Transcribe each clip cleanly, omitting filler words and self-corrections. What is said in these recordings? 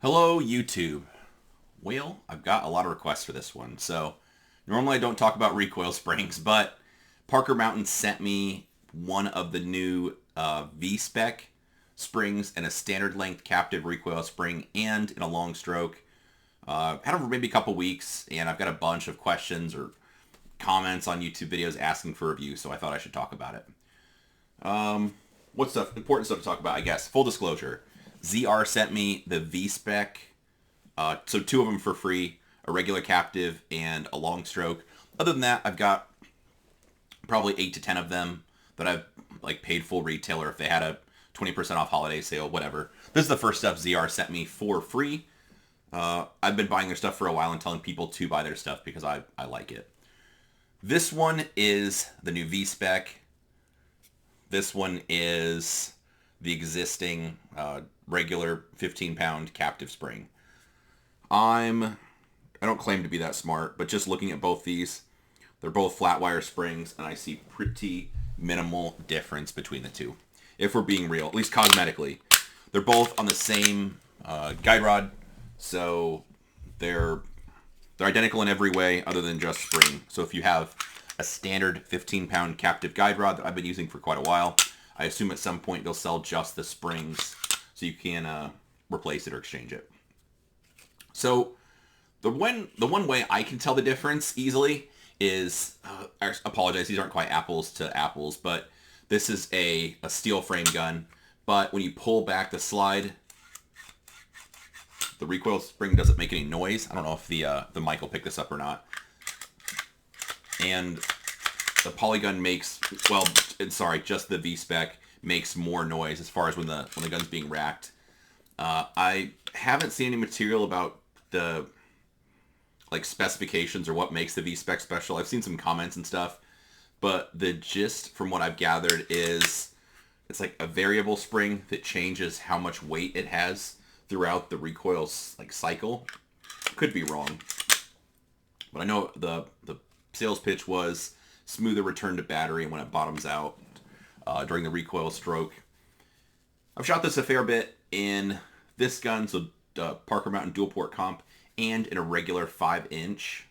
Hello, YouTube. Well, I've got a lot of requests for this one. So, normally I don't talk about recoil springs, but Parker Mountain sent me one of the new V-Spec springs in a standard length captive recoil spring and in a long stroke. Had them for maybe a couple weeks, and I've got a bunch of questions or comments on YouTube videos asking for review, so I thought I should talk about it. What stuff? Important stuff to talk about, I guess. Full disclosure. ZR sent me the V-Spec, so two of them for free, a regular captive and a long stroke. Other than that, I've got probably 8 to 10 of them that I've paid full retail, or if they had a 20% off holiday sale, whatever. This is the first stuff ZR sent me for free. I've been buying their stuff for a while and telling people to buy their stuff because I like it. This one is the new V-Spec. This one is the existing regular 15-pound captive spring. I don't claim to be that smart, but just looking at both these, they're both flat wire springs, and I see pretty minimal difference between the two. If we're being real, at least cosmetically. They're both on the same guide rod, so they're identical in every way other than just spring. So if you have a standard 15-pound captive guide rod that I've been using for quite a while, I assume at some point they'll sell just the springs so you can replace it or exchange it. So the one way I can tell the difference easily is, I apologize, these aren't quite apples to apples, but this is a steel frame gun, but when you pull back the slide, the recoil spring doesn't make any noise. I don't know if the mic will pick this up or not. And the polygun makes, just the V-Spec makes more noise as far as when the gun's being racked. I haven't seen any material about the specifications or what makes the V-Spec special. I've seen some comments and stuff, but the gist from what I've gathered is it's like a variable spring that changes how much weight it has throughout the recoil cycle. Could be wrong, but I know the sales pitch was smoother return to battery when it bottoms out during the recoil stroke. I've shot this a fair bit in this gun, so Parker Mountain dual port comp, and in a regular 5-inch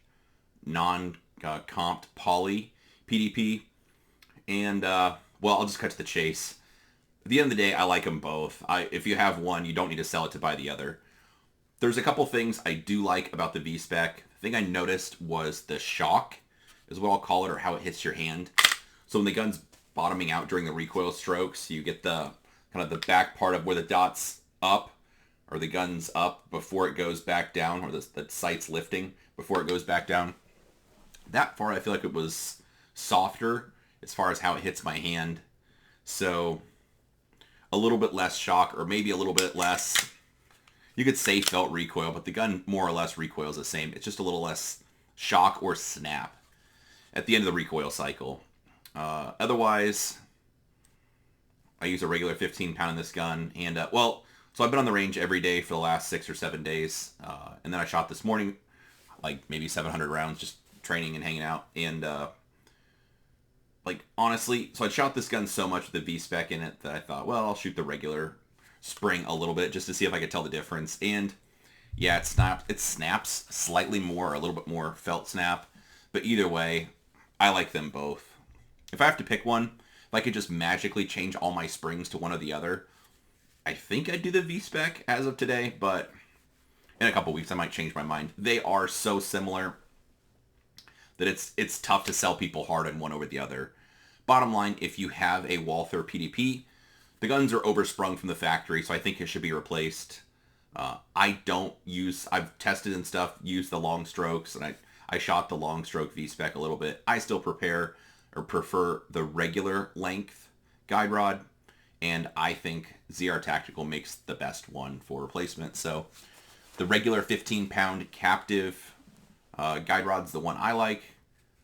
non-comped poly PDP. And I'll just cut to the chase. At the end of the day, I like them both. If you have one, you don't need to sell it to buy the other. There's a couple things I do like about the V-Spec. The thing I noticed was the shock, is what I'll call it, or how it hits your hand. So when the gun's bottoming out during the recoil strokes, you get the the back part of where the dot's up, or the gun's up before it goes back down, or the sight's lifting before it goes back down. That part I feel like it was softer as far as how it hits my hand. So a little bit less shock, or maybe a little bit less, you could say felt recoil, but the gun more or less recoils the same. It's just a little less shock or snap at the end of the recoil cycle. Otherwise, I use a regular 15-pound in this gun, and so I've been on the range every day for the last 6 or 7 days, and then I shot this morning, maybe 700 rounds, just training and hanging out, and honestly, so I shot this gun so much with the V-Spec in it that I thought, well, I'll shoot the regular spring a little bit just to see if I could tell the difference, and yeah, it snaps slightly more, or a little bit more felt snap, but either way, I like them both. If I have to pick one, if I could just magically change all my springs to one or the other, I think I'd do the V-Spec as of today, but in a couple weeks I might change my mind. They are so similar that it's tough to sell people hard on one over the other. Bottom line, if you have a Walther PDP, the guns are oversprung from the factory, so I think it should be replaced. I've tested and stuff, used the long strokes, and I shot the long stroke V-Spec a little bit. I still prefer the regular length guide rod, and I think ZR Tactical makes the best one for replacement. So the regular 15-pound captive guide rod's the one I like.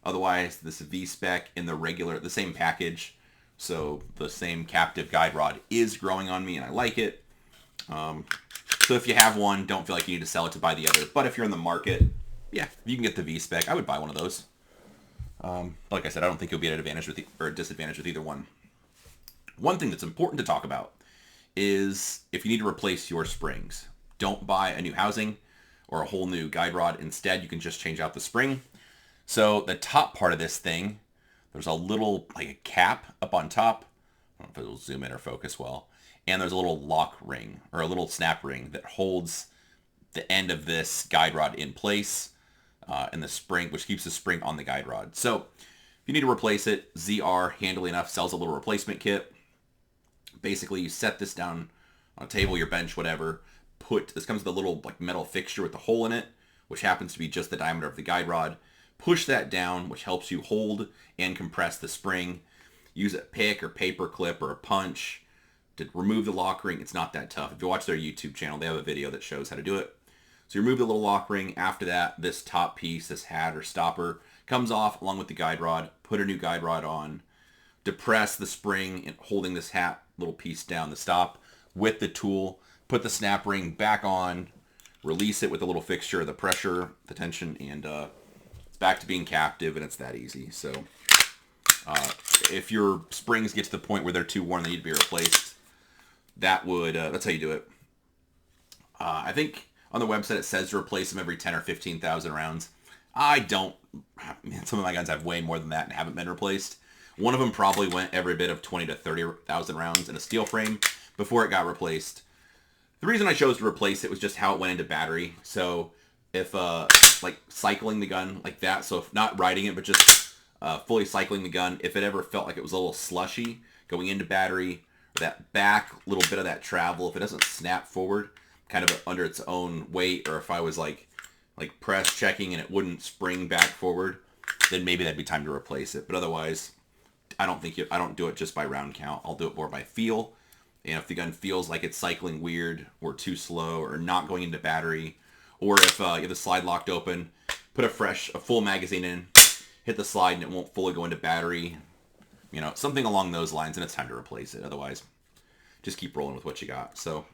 Otherwise, this V-Spec in the same package, so the same captive guide rod is growing on me, and I like it. So if you have one, don't feel like you need to sell it to buy the other. But if you're in the market, yeah, if you can get the V-Spec, I would buy one of those. Like I said, I don't think you'll be at an advantage or a disadvantage with either one. One thing that's important to talk about is if you need to replace your springs. don't buy a new housing or a whole new guide rod. Instead, you can just change out the spring. So the top part of this thing, there's a little, like a cap up on top. I don't know if it'll zoom in or focus well. And there's a little lock ring or a little snap ring that holds the end of this guide rod in place, and the spring, which keeps the spring on the guide rod. So if you need to replace it, ZR, handily enough, sells a little replacement kit. Basically, you set this down on a table, your bench, whatever. This comes with a little like metal fixture with a hole in it, which happens to be just the diameter of the guide rod. Push that down, which helps you hold and compress the spring. Use a pick or paper clip or a punch to remove the lock ring. It's not that tough. If you watch their YouTube channel, they have a video that shows how to do it. So you remove the little lock ring. After that, this top piece, this hat or stopper, comes off along with the guide rod. Put a new guide rod on. Depress the spring and holding this hat little piece down the stop with the tool. Put the snap ring back on. Release it with the little fixture, the pressure, the tension, and it's back to being captive, and it's that easy. So if your springs get to the point where they're too worn, they need to be replaced, that's how you do it. I think on the website it says to replace them every 10 or 15,000 rounds. I don't. Some of my guns have way more than that and haven't been replaced. One of them probably went every bit of 20 to 30,000 rounds in a steel frame before it got replaced. The reason I chose to replace it was just how it went into battery. So if like cycling the gun like that, so if not riding it but just fully cycling the gun, if it ever felt like it was a little slushy going into battery, or that back little bit of that travel, if it doesn't snap forward kind of under its own weight, or if I was like press checking and it wouldn't spring back forward, then maybe that'd be time to replace it. But otherwise, I don't do it just by round count. I'll do it more by feel. And if the gun feels like it's cycling weird or too slow or not going into battery, or if you have the slide locked open, put a full magazine in, hit the slide and it won't fully go into battery, something along those lines, and it's time to replace it. Otherwise, just keep rolling with what you got. So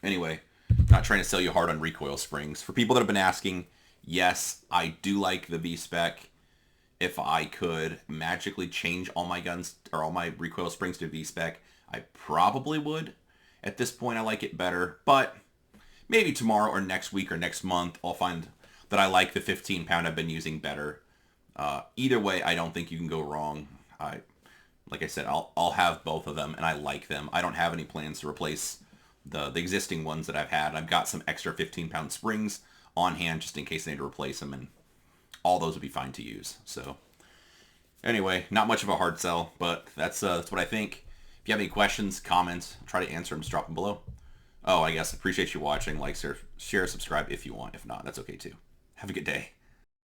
anyway, not trying to sell you hard on recoil springs. For people that have been asking, yes, I do like the V-Spec. If I could magically change all my guns or all my recoil springs to V-Spec, I probably would. At this point, I like it better, but maybe tomorrow or next week or next month, I'll find that I like the 15 pound I've been using better. Either way, I don't think you can go wrong. Like I said, I'll have both of them, and I like them. I don't have any plans to replace the existing ones that I've had. I've got some extra 15 pound springs on hand just in case I need to replace them, and all those would be fine to use. So anyway, not much of a hard sell, but that's what I think. If you have any questions, comments, I'll try to answer them. Just drop them below. Oh, I guess appreciate you watching. Like, share, subscribe if you want. If not, that's okay too. Have a good day.